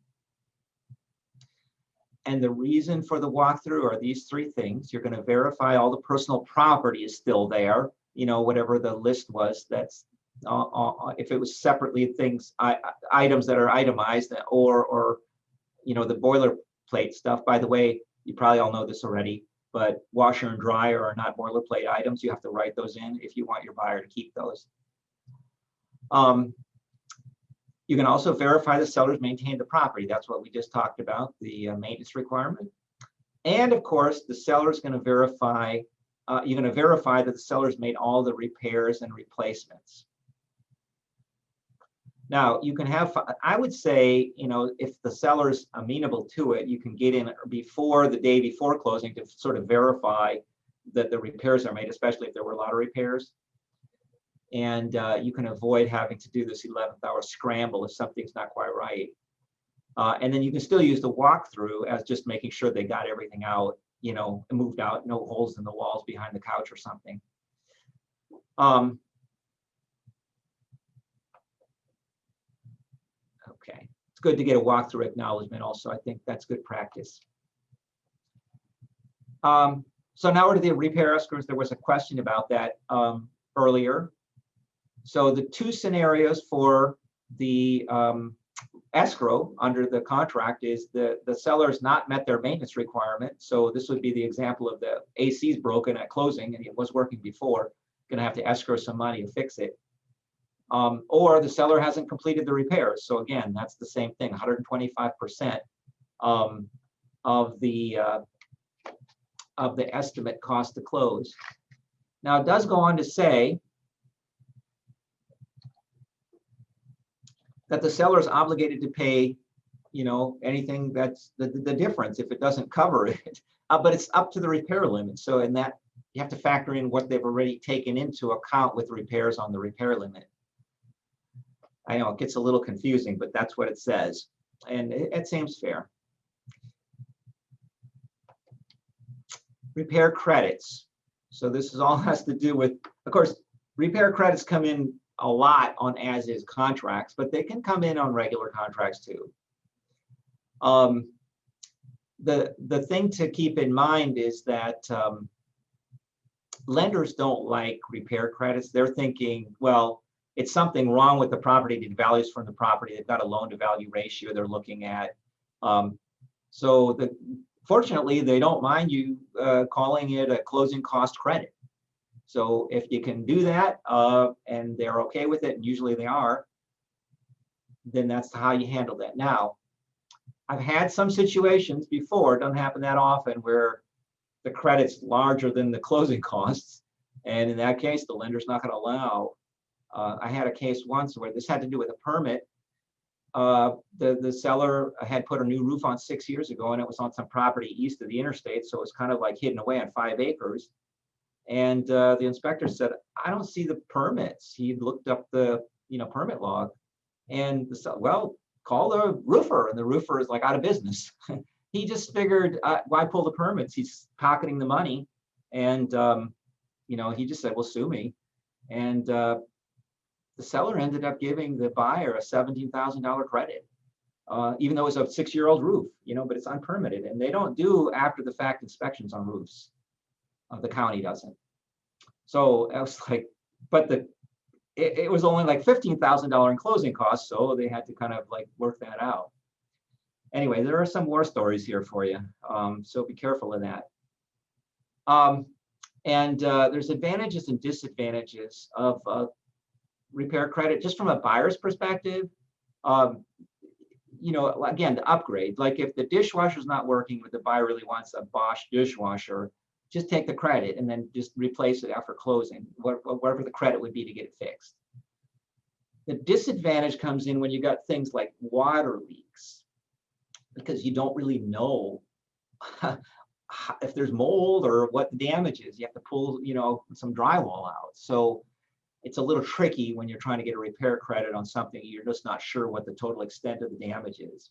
And the reason for the walkthrough are these three things. You're going to verify all the personal property is still there, you know, whatever the list was, that's if it was separately things, items that are itemized, or you know, the boilerplate stuff. By the way, you probably all know this already, but washer and dryer are not boilerplate items. You have to write those in if you want your buyer to keep those. You can also verify the sellers maintain the property. That's what we just talked about, the maintenance requirement. And of course, the seller is going to verify, you're going to verify that the sellers made all the repairs and replacements. Now, you can have, I would say, if the seller's amenable to it, you can get in before the day before closing to sort of verify that the repairs are made, especially if there were a lot of repairs. And you can avoid having to do this 11th hour scramble if something's not quite right. And then you can still use the walkthrough as just making sure they got everything out, moved out, no holes in the walls behind the couch or something. Okay, it's good to get a walkthrough acknowledgement also. I think that's good practice. So now we're to the repair escrows. There was a question about that earlier. So the two scenarios for the escrow under the contract is the seller's not met their maintenance requirement. So this would be the example of the AC's broken at closing and it was working before. Going to have to escrow some money to fix it. Or the seller hasn't completed the repairs. So again, that's the same thing, 125% of the estimate cost to close. Now it does go on to say that the seller is obligated to pay, anything that's the difference if it doesn't cover it, but it's up to the repair limit. So in that, you have to factor in what they've already taken into account with repairs on the repair limit. I know it gets a little confusing, but that's what it says. And it seems fair. Repair credits. So this is all has to do with, of course, repair credits come in a lot on as-is contracts, but they can come in on regular contracts too. The thing to keep in mind is that lenders don't like repair credits. They're thinking, well, it's something wrong with the property, the values from the property. They've got a loan to value ratio they're looking at. Fortunately, they don't mind you calling it a closing cost credit. So if you can do that and they're okay with it, and usually they are, then that's how you handle that. Now, I've had some situations before, it doesn't happen that often, where the credit's larger than the closing costs. And in that case, the lender's not going to allow. I had a case once where this had to do with a permit. The seller had put a new roof on 6 years ago, and it was on some property east of the interstate. So it was kind of like hidden away on 5 acres. And the inspector said, I don't see the permits. He looked up the permit log, and well, call the roofer. And the roofer is like out of business. He just figured, why pull the permits? He's pocketing the money. And he just said, well, sue me. And the seller ended up giving the buyer a $17,000 credit, even though it was a 6-year-old roof, but it's unpermitted. And they don't do after the fact inspections on roofs. The county doesn't. So I was like, but it was only like $15,000 in closing costs. So they had to kind of like work that out. Anyway, there are some war stories here for you. So be careful of that. There's advantages and disadvantages of repair credit, just from a buyer's perspective. Again, the upgrade, like if the dishwasher is not working, but the buyer really wants a Bosch dishwasher, just take the credit and then just replace it after closing, whatever the credit would be to get it fixed. The disadvantage comes in when you got things like water leaks, because you don't really know if there's mold or what the damage is. You have to pull, some drywall out. So it's a little tricky when you're trying to get a repair credit on something you're just not sure what the total extent of the damage is.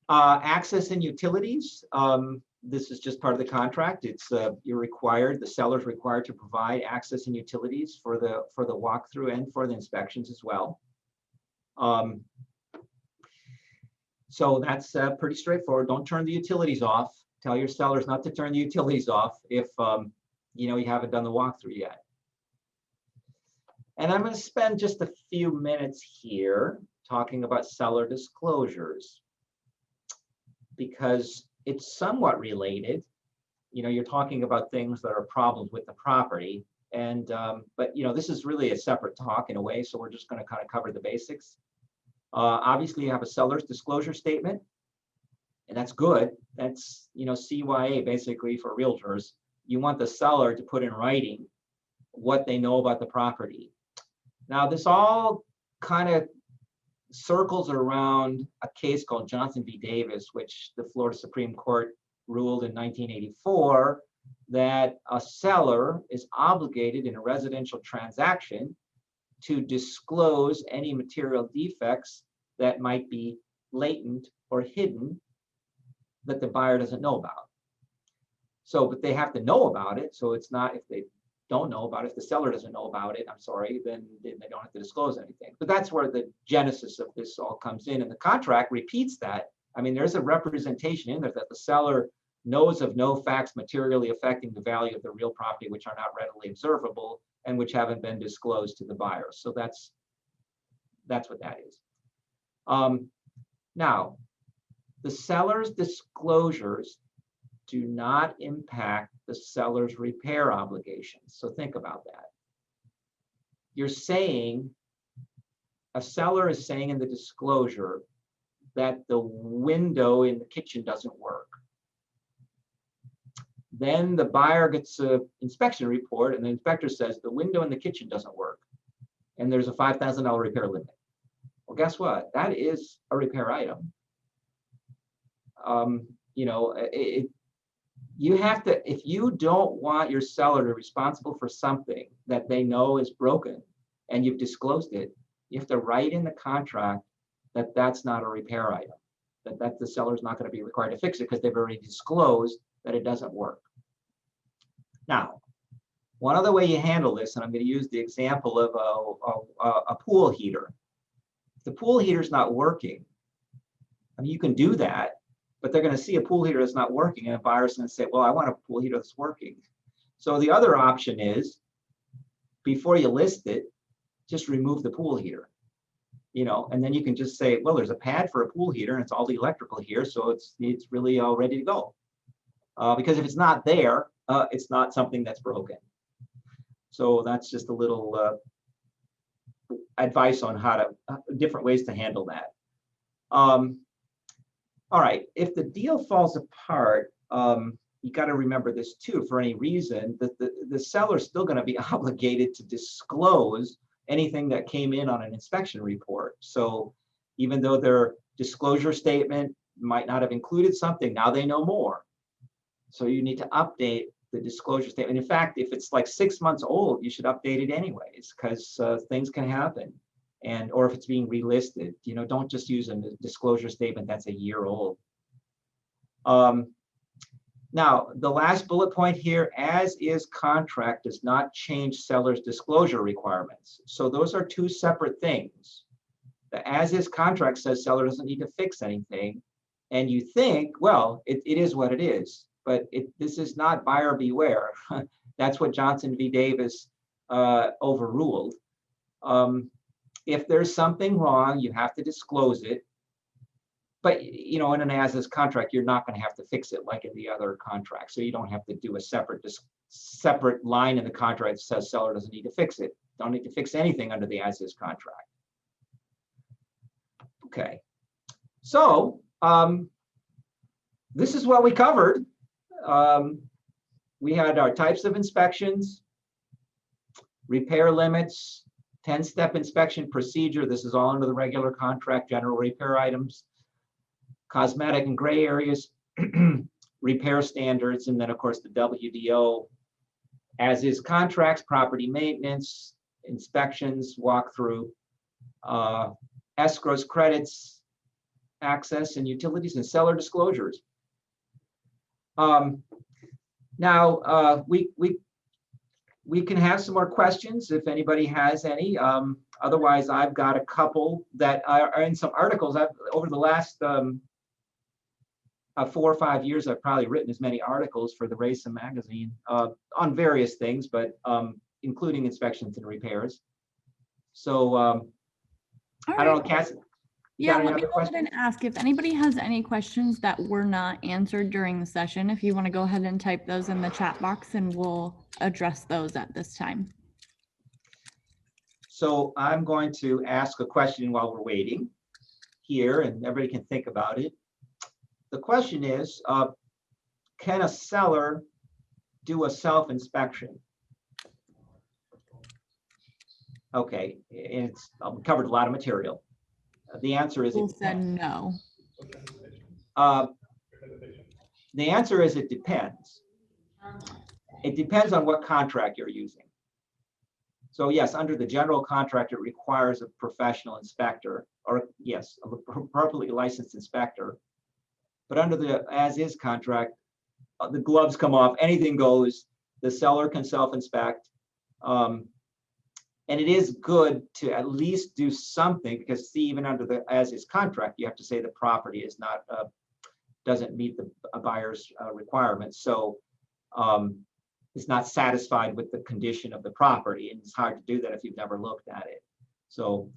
Access and utilities. This is just part of the contract. It's you're required, the seller's required to provide access and utilities for the walkthrough and for the inspections as well. So that's pretty straightforward. Don't turn the utilities off. Tell your sellers not to turn the utilities off if you haven't done the walkthrough yet. And I'm going to spend just a few minutes here talking about seller disclosures, because it's somewhat related. You're talking about things that are problems with the property, and but this is really a separate talk in a way, so we're just going to kind of cover the basics. Obviously, you have a seller's disclosure statement, and that's good. That's CYA basically for realtors. You want the seller to put in writing what they know about the property. Now, this all kind of circles around a case called Johnson v. Davis, which the Florida Supreme Court ruled in 1984 that a seller is obligated in a residential transaction to disclose any material defects that might be latent or hidden that the buyer doesn't know about. So, but they have to know about it. So it's not, if they don't know about it, if the seller doesn't know about it, I'm sorry, then they don't have to disclose anything. But that's where the genesis of this all comes in. And the contract repeats that. I mean, there's a representation in there that the seller knows of no facts materially affecting the value of the real property which are not readily observable and which haven't been disclosed to the buyer. So that's what that is. Now, the seller's disclosures do not impact the seller's repair obligations. So think about that. You're saying, a seller is saying in the disclosure that the window in the kitchen doesn't work. Then the buyer gets an inspection report and the inspector says the window in the kitchen doesn't work and there's a $5,000 repair limit. Well, guess what? That is a repair item. You have to, if you don't want your seller to be responsible for something that they know is broken and you've disclosed it, you have to write in the contract that that's not a repair item, that the seller's not going to be required to fix it because they've already disclosed that it doesn't work. Now, one other way you handle this, and I'm going to use the example of a pool heater. If the pool heater's not working, I mean, you can do that, but they're going to see a pool heater that's not working, and a buyer's going to say, well, I want a pool heater that's working. So the other option is, before you list it, just remove the pool heater, and then you can just say, well, there's a pad for a pool heater, and it's all the electrical here, so it's really all ready to go. Because if it's not there, it's not something that's broken. So that's just a little advice on how to, different ways to handle that. All right, if the deal falls apart, you got to remember this too, for any reason, that the seller's still going to be obligated to disclose anything that came in on an inspection report. So even though their disclosure statement might not have included something, now they know more. So you need to update the disclosure statement. In fact, if it's like 6 months old, you should update it anyways, because things can happen. Or if it's being relisted, don't just use a disclosure statement that's a year old. Now, the last bullet point here, as is contract does not change seller's disclosure requirements. So those are two separate things. The as is contract says seller doesn't need to fix anything. And you think, well, it is what it is. But this is not buyer beware. That's what Johnson v. Davis overruled. If there's something wrong, you have to disclose it. But in an as-is contract, you're not going to have to fix it like in the other contract. So you don't have to do a separate line in the contract that says seller doesn't need to fix it. Don't need to fix anything under the as-is contract. Okay. So this is what we covered. We had our types of inspections, repair limits, 10-step inspection procedure. This is all under the regular contract, general repair items, cosmetic and gray areas, repair standards, and then of course the WDO, as is contracts, property maintenance, inspections, walkthrough, escrows, credits, access and utilities, and seller disclosures. Now we can have some more questions if anybody has any. Otherwise, I've got a couple that are in some articles. Over the last 4 or 5 years, I've probably written as many articles for the Racing magazine on various things, but including inspections and repairs. So I don't know, Cassie. Yeah, let me go ahead and ask if anybody has any questions that were not answered during the session. If you want to go ahead and type those in the chat box, and we'll address those at this time. So I'm going to ask a question while we're waiting here, and everybody can think about it. The question is, can a seller do a self-inspection? Okay, it's covered a lot of material. The answer is Who said no? Uh, the answer is it depends. It depends on what contract you're using. So yes, under the general contract, it requires a professional inspector, or yes, a properly licensed inspector. But under the as-is contract, the gloves come off, anything goes. The seller can self-inspect. And it is good to at least do something, because see, even under the as-is contract, you have to say the property is not doesn't meet the buyer's requirements. So is not satisfied with the condition of the property, and it's hard to do that if you've never looked at it. So,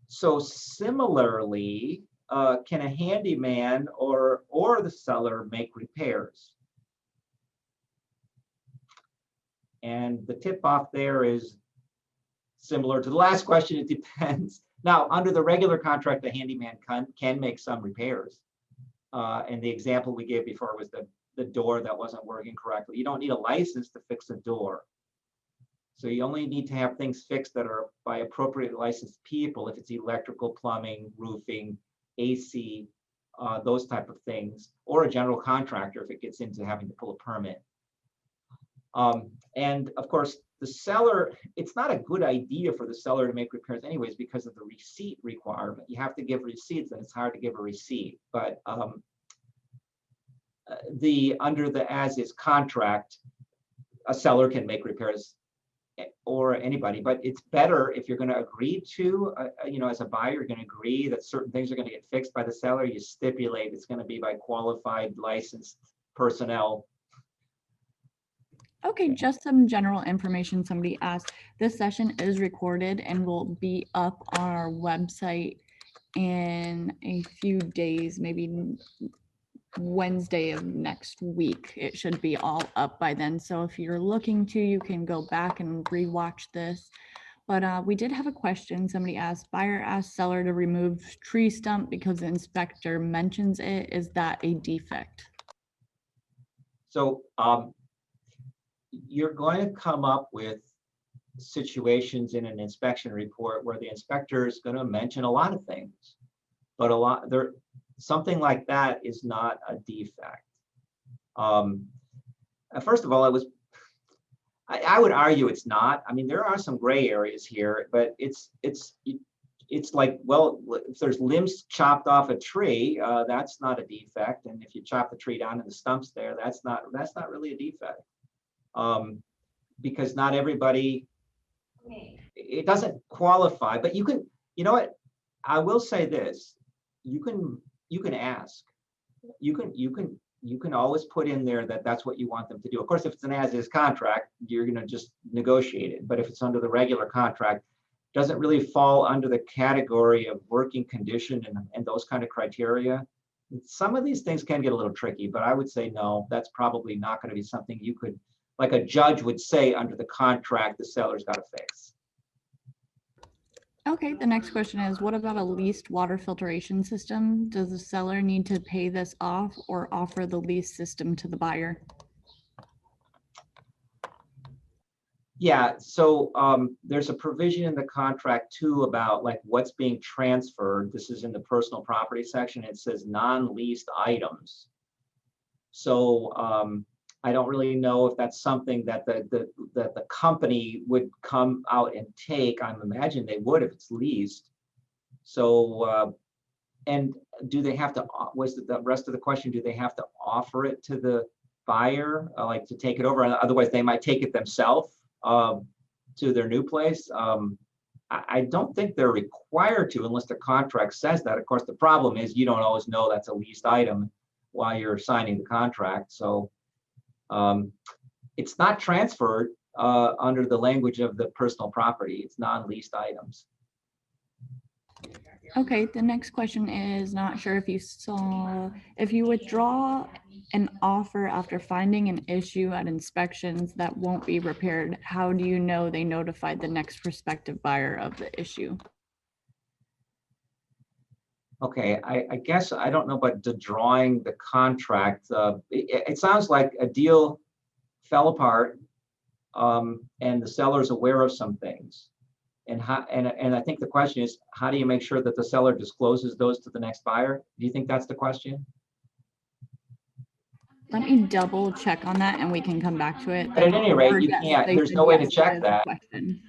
so similarly, can a handyman or the seller make repairs? And the tip off there is similar to the last question. It depends. Now, under the regular contract, the handyman can make some repairs. And the example we gave before was the door that wasn't working correctly. You don't need a license to fix a door. So you only need to have things fixed that are by appropriate licensed people, if it's electrical, plumbing, roofing, AC, those type of things, or a general contractor if it gets into having to pull a permit. And of course, the seller, it's not a good idea for the seller to make repairs anyways because of the receipt requirement. You have to give receipts, and it's hard to give a receipt. But under the as-is contract, a seller can make repairs, or anybody. But it's better if you're going to agree to, as a buyer, you're going to agree that certain things are going to get fixed by the seller. You stipulate it's going to be by qualified, licensed personnel. Okay, just some general information somebody asked. This session is recorded and will be up on our website in a few days, maybe Wednesday of next week. It should be all up by then. So if you're looking to, you can go back and rewatch this. But we did have a question. Somebody asked, buyer asked seller to remove tree stump because the inspector mentions it. Is that a defect? So you're going to come up with situations in an inspection report where the inspector is going to mention a lot of things, but something like that is not a defect. First of all, I would argue it's not. I mean, there are some gray areas here, but it's like, well, if there's limbs chopped off a tree, that's not a defect, and if you chop the tree down and the stump's there, that's not really a defect. Because not everybody, it doesn't qualify, but you can, you know what, I will say this, you can ask, you can always put in there that that's what you want them to do. Of course, if it's an as-is contract, you're going to just negotiate it, but if it's under the regular contract, it doesn't really fall under the category of working condition and those kind of criteria. Some of these things can get a little tricky, but I would say no, that's probably not going to be something you could, like a judge would say under the contract, the seller's got to fix. Okay, the next question is, what about a leased water filtration system? Does the seller need to pay this off or offer the lease system to the buyer? Yeah, so there's a provision in the contract too about like what's being transferred. This is in the personal property section. It says non-leased items. So I don't really know if that's something that the company would come out and take. I imagine they would if it's leased. So, and do they have to, was the rest of the question, do they have to offer it to the buyer, like to take it over? Otherwise, they might take it themselves to their new place. I don't think they're required to unless the contract says that. Of course, the problem is you don't always know that's a leased item while you're signing the contract. So it's not transferred under the language of the personal property. It's non-leased items. Okay, the next question is, not sure if you saw, if you withdraw an offer after finding an issue at inspections that won't be repaired, how do you know they notified the next prospective buyer of the issue? Okay, I guess I don't know about withdrawing the contract. It sounds like a deal fell apart. and the seller is aware of some things. And I think the question is, how do you make sure that the seller discloses those to the next buyer? Do you think that's the question? Let me double check on that and we can come back to it. But at any rate, Or you yes, can't, they there's said no way to yes, check is the that. question.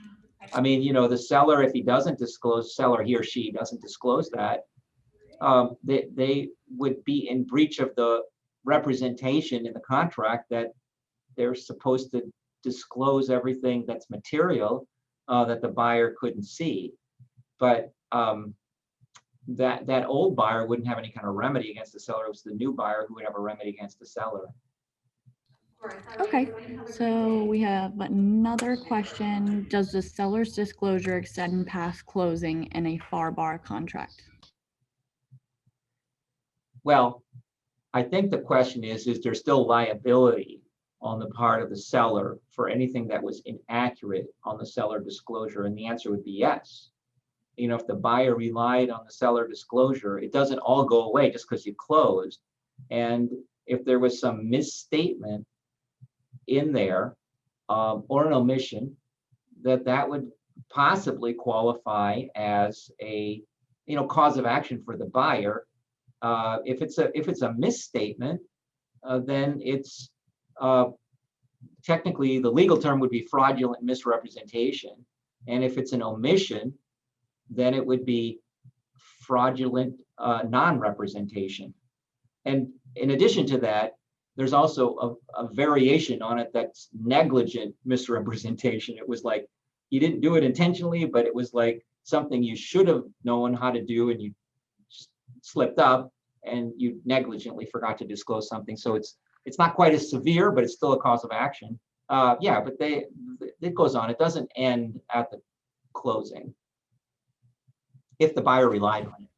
I mean, you know, the seller, if he doesn't disclose, seller, he or she doesn't disclose that, they would be in breach of the representation in the contract that they're supposed to disclose everything that's material that the buyer couldn't see. But that old buyer wouldn't have any kind of remedy against the seller. It was the new buyer who would have a remedy against the seller. Okay, so we have another question. Does the seller's disclosure extend past closing in a FAR bar contract? Well, I think the question is there still liability on the part of the seller for anything that was inaccurate on the seller disclosure? And the answer would be yes. You know, if the buyer relied on the seller disclosure, it doesn't all go away just because you closed. And if there was some misstatement in there or an omission, that would possibly qualify as a, you know, cause of action for the buyer. If it's a misstatement, then it's technically the legal term would be fraudulent misrepresentation. And if it's an omission, then it would be fraudulent non-representation. And in addition to that, there's also a variation on it that's negligent misrepresentation. It was like you didn't do it intentionally, but it was like something you should have known how to do and you slipped up and you negligently forgot to disclose something. So it's not quite as severe, but it's still a cause of action. Yeah, but it goes on. It doesn't end at the closing if the buyer relied on it.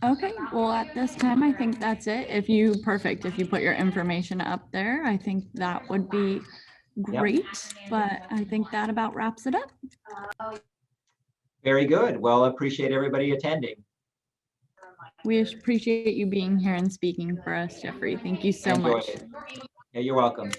Okay, well, at this time, I think that's it. If you put your information up there, I think that would be great. But I think that about wraps it up. Very good. Well, I appreciate everybody attending. We appreciate you being here and speaking for us, Jeffrey. Thank you so Enjoyed much. it. Yeah, you're welcome.